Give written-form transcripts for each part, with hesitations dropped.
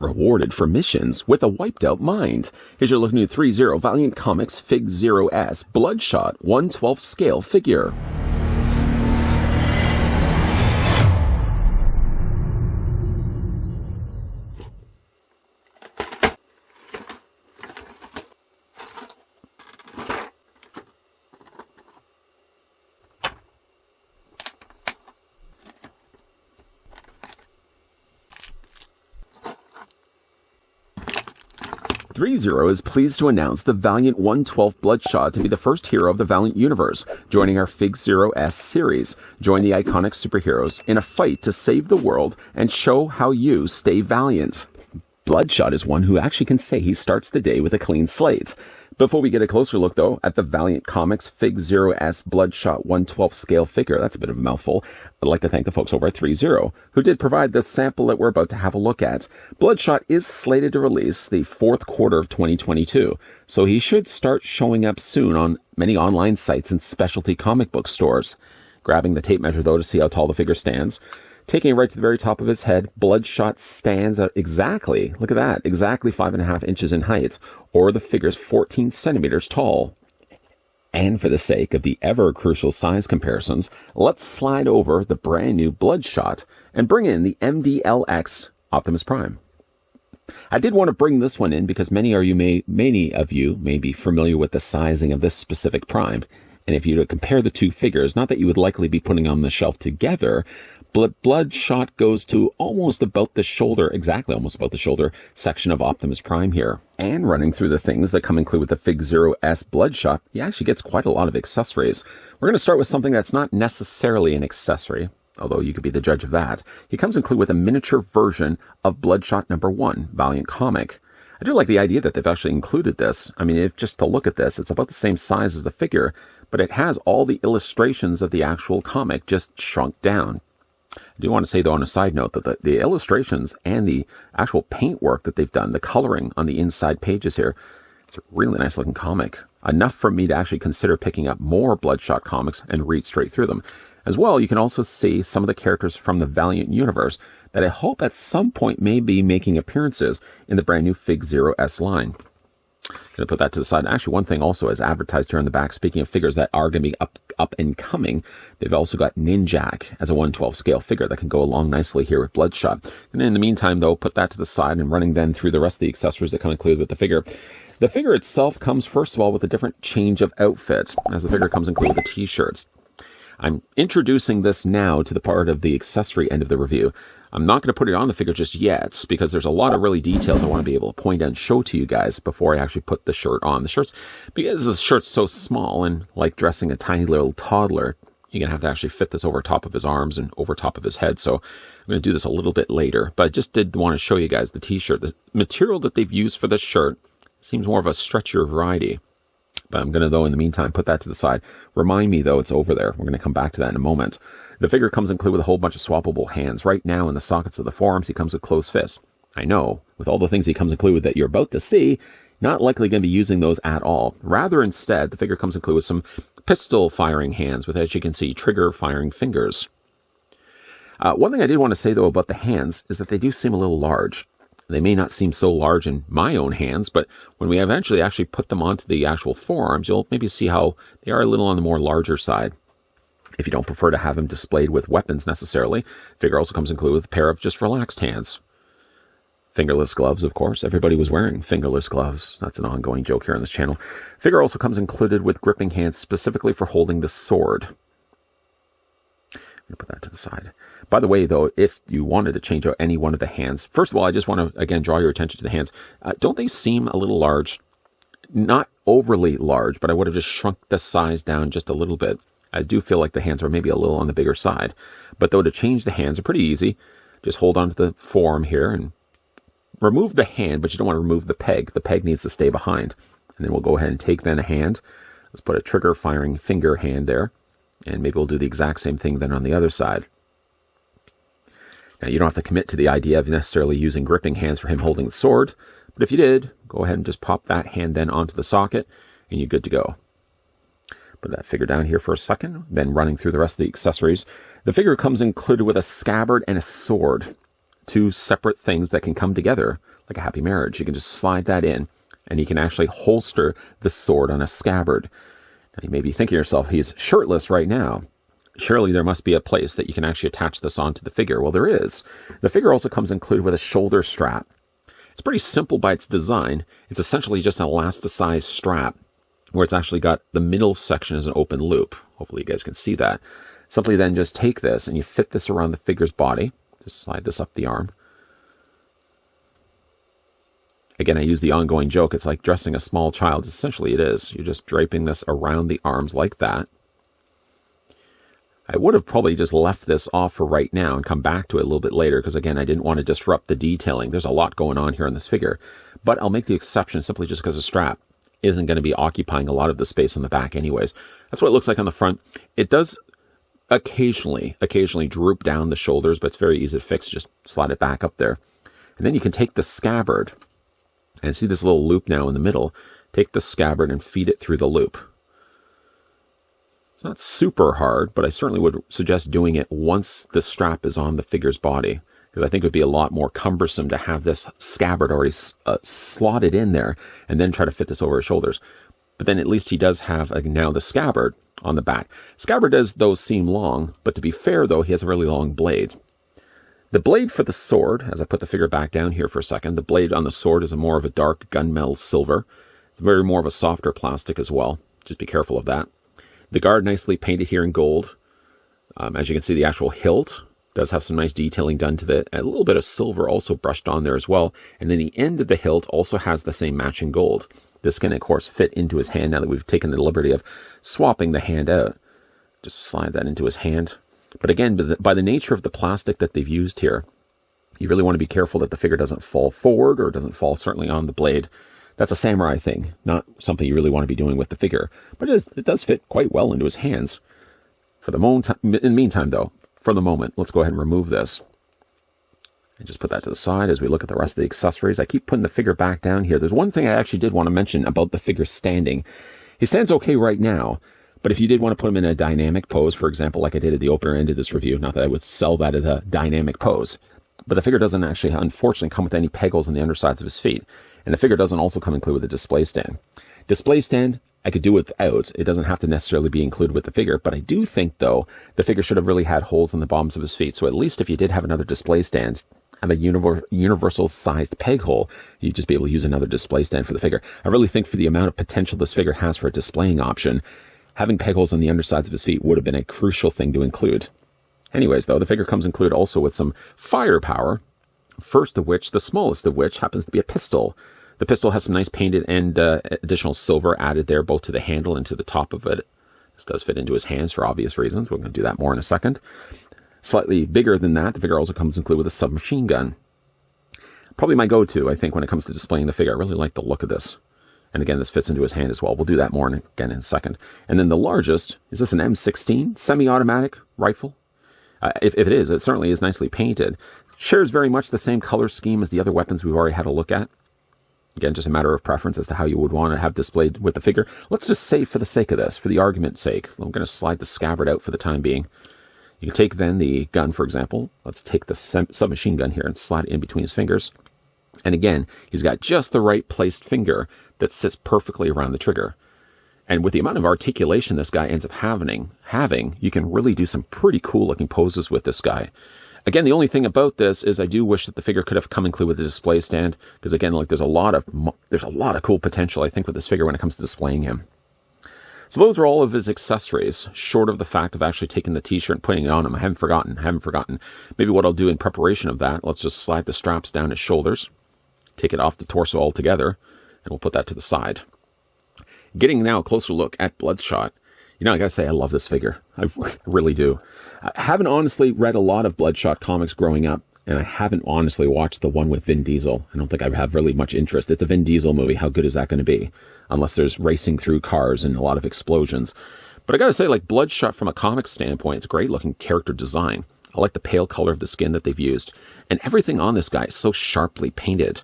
Rewarded for missions with a wiped out mind. Here's your look new Threezero Valiant Comics FigZero S Bloodshot 1/12 scale figure. Threezero is pleased to announce the Valiant 1/12 Bloodshot to be the first hero of the Valiant universe, joining our FigZero S series. Join the iconic superheroes in a fight to save the world and show how you stay valiant. Bloodshot is one who actually can say he starts the day with a clean slate. Before we get a closer look, though, at the Valiant Comics FigZero S Bloodshot 1/12 scale figure, that's a bit of a mouthful, I'd like to thank the folks over at Threezero, who did provide the sample that we're about to have a look at. Bloodshot is slated to release the fourth quarter of 2022, so he should start showing up soon on many online sites and specialty comic book stores. Grabbing the tape measure, though, to see how tall the figure stands. Taking it right to the very top of his head, Bloodshot stands at exactly, look at that, exactly 5.5 inches in height, or the figure's 14 centimeters tall. And for the sake of the ever-crucial size comparisons, let's slide over the brand new Bloodshot and bring in the MDLX Optimus Prime. I did want to bring this one in because many of you may be familiar with the sizing of this specific Prime. And if you were to compare the two figures, not that you would likely be putting them on the shelf together, but Bloodshot goes to almost about the shoulder, exactly almost about the shoulder section of Optimus Prime here. And running through the things that come included with the FigZero S Bloodshot, he actually gets quite a lot of accessories. We're going to start with something that's not necessarily an accessory, although you could be the judge of that. He comes included with a miniature version of Bloodshot #1, Valiant comic. I do like the idea that they've actually included this. I mean, if just to look at this, it's about the same size as the figure, but it has all the illustrations of the actual comic just shrunk down. I do want to say, though, on a side note, that the illustrations and the actual paintwork that they've done, the coloring on the inside pages here, it's a really nice looking comic. Enough for me to actually consider picking up more Bloodshot comics and read straight through them. As well, you can also see some of the characters from the Valiant universe that I hope at some point may be making appearances in the brand new FigZero S line. Going to put that to the side. Actually, one thing also is advertised here on the back, speaking of figures that are going to be up and coming, they've also got Ninjak as a 1/12 scale figure that can go along nicely here with Bloodshot. And in the meantime, though, put that to the side and running then through the rest of the accessories that come included with the figure. The figure itself comes, first of all, with a different change of outfit, as the figure comes included with the t-shirts. I'm introducing this now to the part of the accessory end of the review. I'm not going to put it on the figure just yet because there's a lot of really details I want to be able to point out and show to you guys before I actually put the shirt on. The shirt's, because this shirt's so small and like dressing a tiny little toddler, you're going to have to actually fit this over top of his arms and over top of his head. So I'm going to do this a little bit later, but I just did want to show you guys the t-shirt. The material that they've used for this shirt seems more of a stretchier variety. But I'm going to, though, in the meantime, put that to the side. Remind me, though, it's over there. We're going to come back to that in a moment. The figure comes included with a whole bunch of swappable hands. Right now, in the sockets of the forearms, he comes with closed fists. I know, with all the things he comes included with that you're about to see, not likely going to be using those at all. Rather, instead, the figure comes included with some pistol-firing hands with, as you can see, trigger-firing fingers. One thing I did want to say, though, about the hands is that they do seem a little large. They may not seem so large in my own hands, but when we eventually actually put them onto the actual forearms, you'll maybe see how they are a little on the more larger side. If you don't prefer to have them displayed with weapons necessarily, the figure also comes included with a pair of just relaxed hands. Fingerless gloves, of course. Everybody was wearing fingerless gloves. That's an ongoing joke here on this channel. Figure also comes included with gripping hands specifically for holding the sword. I'm going to put that to the side. By the way, though, if you wanted to change out any one of the hands, first of all, I just want to, again, draw your attention to the hands. Don't they seem a little large? Not overly large, but I would have just shrunk the size down just a little bit. I do feel like the hands are maybe a little on the bigger side. But though, to change the hands are pretty easy. Just hold on to the forearm here and remove the hand, but you don't want to remove the peg. The peg needs to stay behind. And then we'll go ahead and take then a hand. Let's put a trigger firing finger hand there. And maybe we'll do the exact same thing then on the other side. Now, you don't have to commit to the idea of necessarily using gripping hands for him holding the sword. But if you did, go ahead and just pop that hand then onto the socket, and you're good to go. Put that figure down here for a second, then running through the rest of the accessories. The figure comes included with a scabbard and a sword. two separate things that can come together like a happy marriage. You can just slide that in, and you can actually holster the sword on a scabbard. Now, you may be thinking to yourself, he's shirtless right now. Surely there must be a place that you can actually attach this onto the figure. Well, there is. The figure also comes included with a shoulder strap. It's pretty simple by its design. It's essentially just an elasticized strap where it's actually got the middle section as an open loop. Hopefully you guys can see that. Simply then just take this and you fit this around the figure's body. Just slide this up the arm. Again, I use the ongoing joke. It's like dressing a small child. Essentially it is. You're just draping this around the arms like that. I would have probably just left this off for right now and come back to it a little bit later because, again, I didn't want to disrupt the detailing. There's a lot going on here on this figure. But I'll make the exception simply just because the strap isn't going to be occupying a lot of the space on the back anyways. That's what it looks like on the front. It does occasionally droop down the shoulders, but it's very easy to fix. Just slide it back up there. And then you can take the scabbard, and see this little loop now in the middle. Take the scabbard and feed it through the loop. It's not super hard, but I certainly would suggest doing it once the strap is on the figure's body, because I think it would be a lot more cumbersome to have this scabbard already slotted in there and then try to fit this over his shoulders. But then at least he does have now the scabbard on the back. Scabbard does, though, seem long, but to be fair, though, he has a really long blade. The blade for the sword, as I put the figure back down here for a second, the blade on the sword is more of a dark gunmetal silver. It's very more of a softer plastic as well. Just be careful of that. The guard nicely painted here in gold. As you can see, the actual hilt does have some nice detailing done to it. A little bit of silver also brushed on there as well. And then the end of the hilt also has the same matching gold. This can, of course, fit into his hand now that we've taken the liberty of swapping the hand out. Just slide that into his hand. But again, by the nature of the plastic that they've used here, you really want to be careful that the figure doesn't fall forward or doesn't fall certainly on the blade. That's a samurai thing, not something you really want to be doing with the figure. But it does fit quite well into his hands. In the meantime, though, for the moment, let's go ahead and remove this. And just put that to the side as we look at the rest of the accessories. I keep putting the figure back down here. There's one thing I actually did want to mention about the figure standing. He stands okay right now, but if you did want to put him in a dynamic pose, for example, like I did at the opener end of this review, not that I would sell that as a dynamic pose, but the figure doesn't actually, unfortunately, come with any peg holes on the undersides of his feet. And the figure doesn't also come included with a display stand. Display stand, I could do without. It doesn't have to necessarily be included with the figure. But I do think, though, the figure should have really had holes on the bottoms of his feet. So at least if you did have another display stand and a universal-sized peg hole, you'd just be able to use another display stand for the figure. I really think for the amount of potential this figure has for a displaying option, having peg holes on the undersides of his feet would have been a crucial thing to include. Anyways, though, the figure comes included also with some firepower. First of which, the smallest of which, happens to be a pistol. The pistol has some nice painted and additional silver added there, both to the handle and to the top of it. This does fit into his hands for obvious reasons. We're going to do that more in a second. Slightly bigger than that, the figure also comes included with a submachine gun. Probably my go-to, I think, when it comes to displaying the figure. I really like the look of this. And again, this fits into his hand as well. We'll do that more again in a second. And then the largest, is this an M16 semi-automatic rifle? If it is, it certainly is nicely painted. Shares very much the same color scheme as the other weapons we've already had a look at. Again, just a matter of preference as to how you would want to have displayed with the figure. Let's just say, for the sake of this, for the argument's sake, I'm going to slide the scabbard out for the time being. You can take then the gun, for example. Let's take the submachine gun here and slide it in between his fingers. And again, he's got just the right placed finger that sits perfectly around the trigger. And with the amount of articulation this guy ends up having, you can really do some pretty cool looking poses with this guy. Again, the only thing about this is I do wish that the figure could have come included with a display stand, because again, like there's a lot of cool potential, I think, with this figure when it comes to displaying him. So those are all of his accessories, short of the fact of actually taking the t-shirt and putting it on him. I haven't forgotten. Maybe what I'll do in preparation of that, let's just slide the straps down his shoulders, take it off the torso altogether, and we'll put that to the side. Getting now a closer look at Bloodshot. You know, I gotta say, I love this figure. I really do. I haven't honestly read a lot of Bloodshot comics growing up, and I haven't honestly watched the one with Vin Diesel. I don't think I have really much interest. It's a Vin Diesel movie. How good is that going to be? Unless there's racing through cars and a lot of explosions. But I gotta say, like, Bloodshot from a comic standpoint, it's great looking character design. I like the pale color of the skin that they've used. And everything on this guy is so sharply painted.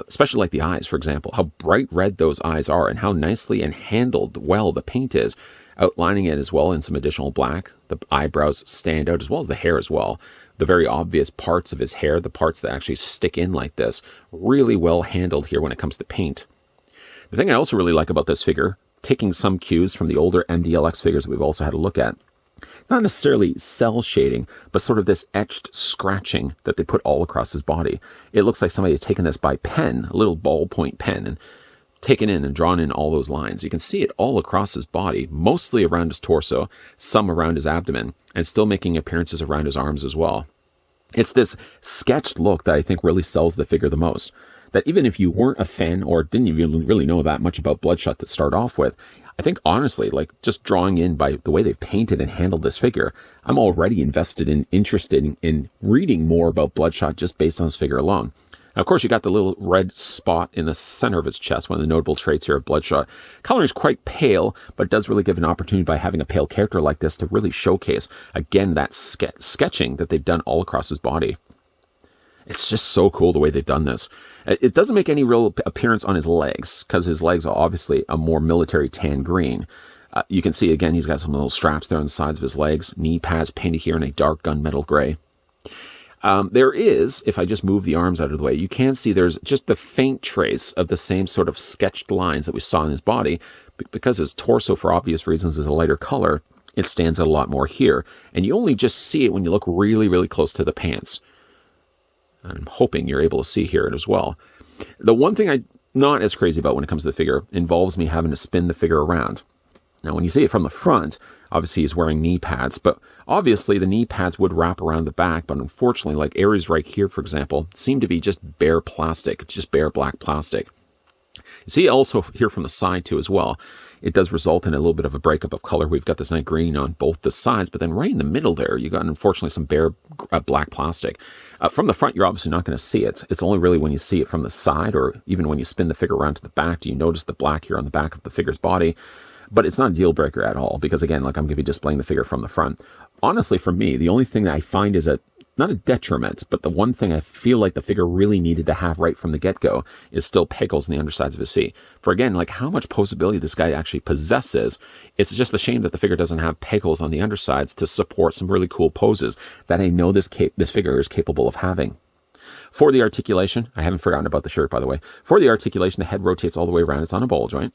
Especially like the eyes, for example. How bright red those eyes are and how nicely and handled well the paint is. Outlining it as well in some additional black. The eyebrows stand out as well as the hair as well. the very obvious parts of his hair, the parts that actually stick in like this, really well handled here when it comes to paint. The thing I also really like about this figure, taking some cues from the older MDLX figures that we've also had a look at, not necessarily cell shading, but sort of this etched scratching that they put all across his body. It looks like somebody had taken this by pen, a little ballpoint pen, and taken in and drawn in all those lines. You can see it all across his body, mostly around his torso, some around his abdomen, and still making appearances around his arms as well. It's this sketched look that I think really sells the figure the most. That even if you weren't a fan or didn't even really know that much about Bloodshot to start off with, I think honestly, like just drawing in by the way they've painted and handled this figure, I'm already interested in reading more about Bloodshot just based on this figure alone. Now, of course, you got the little red spot in the center of his chest, one of the notable traits here of Bloodshot. Color is quite pale, but it does really give an opportunity by having a pale character like this to really showcase, again, that sketching that they've done all across his body. It's just so cool the way they've done this. It doesn't make any real appearance on his legs, because his legs are obviously a more military tan green. You can see, again, he's got some little straps there on the sides of his legs, knee pads painted here in a dark gunmetal gray. There is, if I just move the arms out of the way, you can see there's just the faint trace of the same sort of sketched lines that we saw in his body. Because his torso, for obvious reasons, is a lighter color, it stands out a lot more here. And you only just see it when you look really, really close to the pants. I'm hoping you're able to see here as well. The one thing I'm not as crazy about when it comes to the figure involves me having to spin the figure around. Now, when you see it from the front, obviously he's wearing knee pads, but obviously the knee pads would wrap around the back, but unfortunately, like areas right here, for example, seem to be just bare plastic. It's just bare black plastic. You see also here from the side too as well, it does result in a little bit of a breakup of color. We've got this nice green on both the sides, but then right in the middle there, you got unfortunately some bare black plastic. From the front, you're obviously not going to see it. It's only really when you see it from the side, or even when you spin the figure around to the back, do you notice the black here on the back of the figure's body. But it's not a deal breaker at all, because again, like I'm going to be displaying the figure from the front. Honestly, for me, the only thing that I find is not a detriment, but the one thing I feel like the figure really needed to have right from the get-go is still pegels in the undersides of his feet. For again, like how much posability this guy actually possesses, it's just a shame that the figure doesn't have pegels on the undersides to support some really cool poses that I know this figure is capable of having. For the articulation, I haven't forgotten about the shirt, by the way. For the articulation, the head rotates all the way around. It's on a ball joint.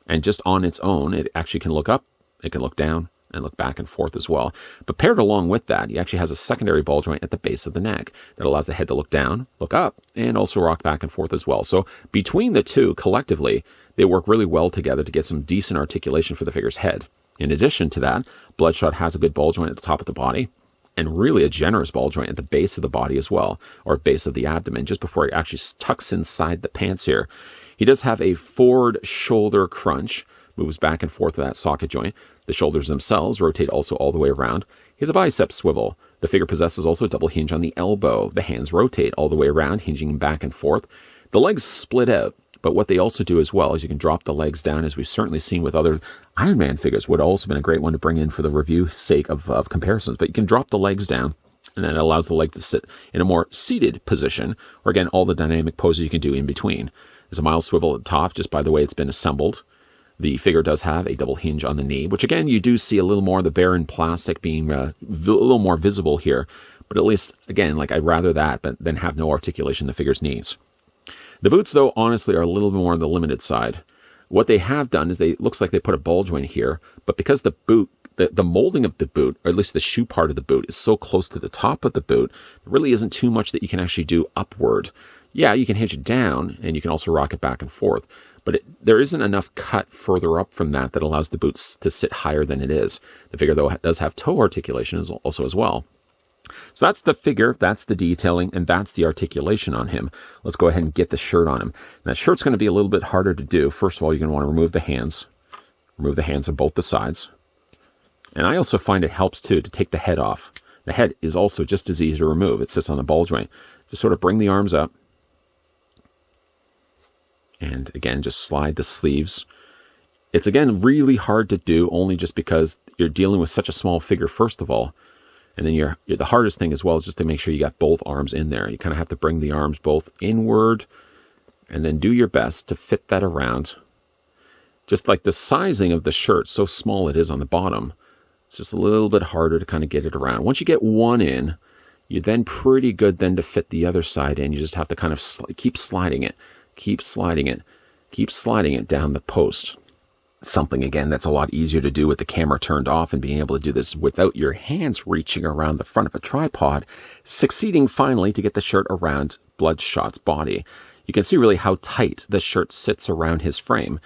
And just on its own, it actually can look up, it can look down, and look back and forth as well. But paired along with that, he actually has a secondary ball joint at the base of the neck that allows the head to look down, look up, and also rock back and forth as well. So between the two, collectively, they work really well together to get some decent articulation for the figure's head. In addition to that, Bloodshot has a good ball joint at the top of the body, and really a generous ball joint at the base of the body as well, or base of the abdomen, just before he actually tucks inside the pants here. He does have a forward shoulder crunch, moves back and forth with that socket joint. The shoulders themselves rotate also all the way around. He has a bicep swivel. The figure possesses also a double hinge on the elbow. The hands rotate all the way around, hinging back and forth. The legs split out, but what they also do as well is you can drop the legs down, as we've certainly seen with other Iron Man figures. Would have also been a great one to bring in for the review sake of comparisons, but you can drop the legs down, and then it allows the leg to sit in a more seated position, or again, all the dynamic poses you can do in between. There's a mild swivel at the top, just by the way it's been assembled. The figure does have a double hinge on the knee, which again, you do see a little more of the barren plastic being a little more visible here. But at least, again, like I'd rather that than have no articulation in the figure's knees. The boots, though, honestly, are a little more on the limited side. What they have done is looks like they put a ball joint here, but because the boot, the molding of the boot, or at least the shoe part of the boot, is so close to the top of the boot, there really isn't too much that you can actually do upward. Yeah, you can hinge it down, and you can also rock it back and forth. But there isn't enough cut further up from that allows the boots to sit higher than it is. The figure, though, does have toe articulation also as well. So that's the figure, that's the detailing, and that's the articulation on him. Let's go ahead and get the shirt on him. And that shirt's going to be a little bit harder to do. First of all, you're going to want to remove the hands. Remove the hands on both the sides. And I also find it helps, too, to take the head off. The head is also just as easy to remove. It sits on the ball joint. Just sort of bring the arms up. And again, just slide the sleeves. It's, again, really hard to do, only just because you're dealing with such a small figure, first of all. And then the hardest thing as well is just to make sure you got both arms in there. You kind of have to bring the arms both inward and then do your best to fit that around. Just like the sizing of the shirt, so small it is on the bottom, it's just a little bit harder to kind of get it around. Once you get one in, You're then pretty good then to fit the other side in. You just have to kind of keep sliding it down the post. Something, again, that's a lot easier to do with the camera turned off and being able to do this without your hands reaching around the front of a tripod, succeeding finally to get the shirt around Bloodshot's body. You can see really how tight the shirt sits around his frame.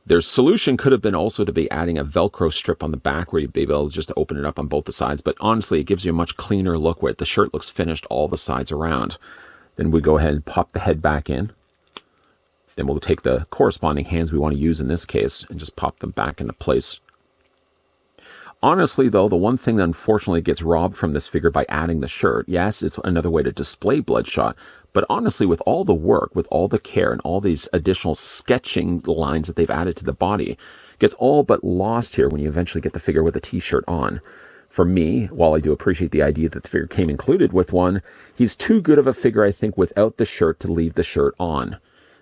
Their solution could have been also to be adding a Velcro strip on the back where you'd be able to just open it up on both the sides, but honestly, it gives you a much cleaner look where the shirt looks finished all the sides around. Then we go ahead and pop the head back in. Then we'll take the corresponding hands we want to use in this case and just pop them back into place. Honestly, though, the one thing that unfortunately gets robbed from this figure by adding the shirt, yes, it's another way to display Bloodshot, but honestly, with all the work, with all the care, and all these additional sketching lines that they've added to the body, gets all but lost here when you eventually get the figure with a t-shirt on. For me, while I do appreciate the idea that the figure came included with one, he's too good of a figure, I think, without the shirt to leave the shirt on.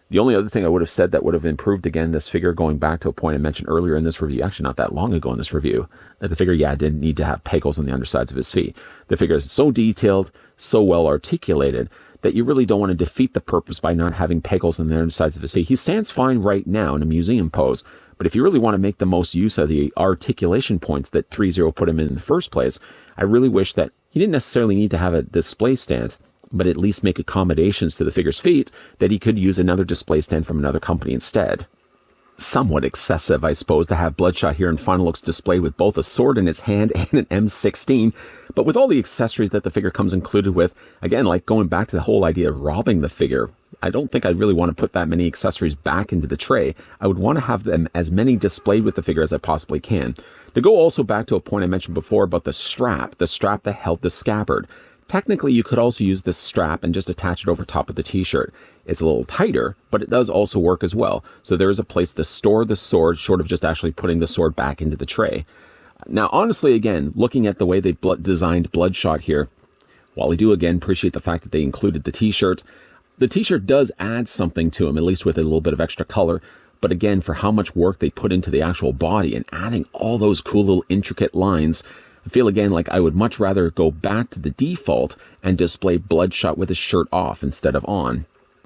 The only other thing I would have said that would have improved, again, this figure, going back to a point I mentioned earlier in this review, actually not that long ago in this review, that the figure, yeah, didn't need to have pegels on the undersides of his feet. The figure is so detailed, so well articulated, that you really don't want to defeat the purpose by not having pegels on the undersides of his feet. He stands fine right now in a museum pose, but if you really want to make the most use of the articulation points that Threezero put him in the first place, I really wish that he didn't necessarily need to have a display stand, but at least make accommodations to the figure's feet that he could use another display stand from another company instead. Somewhat excessive, I suppose, to have Bloodshot here in final looks displayed with both a sword in his hand and an M16, but with all the accessories that the figure comes included with, again, like going back to the whole idea of robbing the figure, I don't think I'd really want to put that many accessories back into the tray. I would want to have them as many displayed with the figure as I possibly can. To go also back to a point I mentioned before about the strap that held the scabbard. Technically, you could also use this strap and just attach it over top of the t-shirt. It's a little tighter, but it does also work as well. So there is a place to store the sword, short of just actually putting the sword back into the tray. Now, honestly, again, looking at the way they designed Bloodshot here, while I do, again, appreciate the fact that they included the t-shirt does add something to him, at least with a little bit of extra color. But again, for how much work they put into the actual body and adding all those cool little intricate lines, I feel again like I would much rather go back to the default and display Bloodshot with his shirt off instead of on.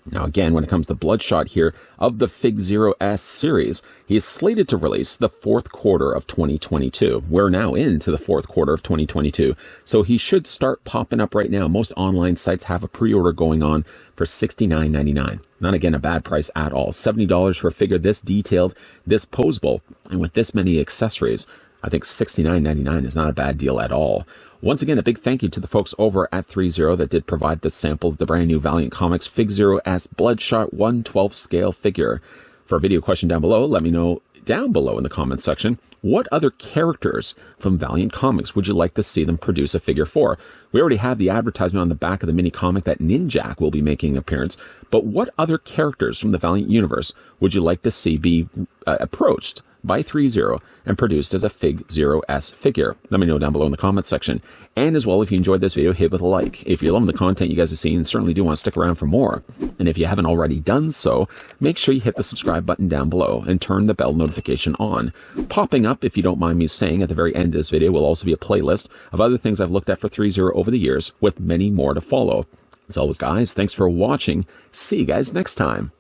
Now again, when it comes to Bloodshot here of the FigZero S series, he is slated to release the fourth quarter of 2022. We're now into the fourth quarter of 2022, so he should start popping up right now. Most online sites have a pre-order going on for $69.99. Not again a bad price at all. $70 for a figure this detailed, this poseable, and with this many accessories. I think $69.99 is not a bad deal at all. Once again, a big thank you to the folks over at Threezero that did provide this sample of the brand new Valiant Comics FigZero S Bloodshot 1/12 scale figure. For a video question down below, let me know down below in the comments section, what other characters from Valiant Comics would you like to see them produce a figure for? We already have the advertisement on the back of the mini comic that Ninjak will be making an appearance, but what other characters from the Valiant universe would you like to see be approached by Threezero and produced as a FigZero S figure? Let me know down below in the comments section. And as well, if you enjoyed this video, hit it with a like. If you're loving the content you guys have seen, and certainly do want to stick around for more. And if you haven't already done so, make sure you hit the subscribe button down below and turn the bell notification on. Popping up, if you don't mind me saying, at the very end of this video will also be a playlist of other things I've looked at for Threezero over the years, with many more to follow. As always, guys, thanks for watching. See you guys next time.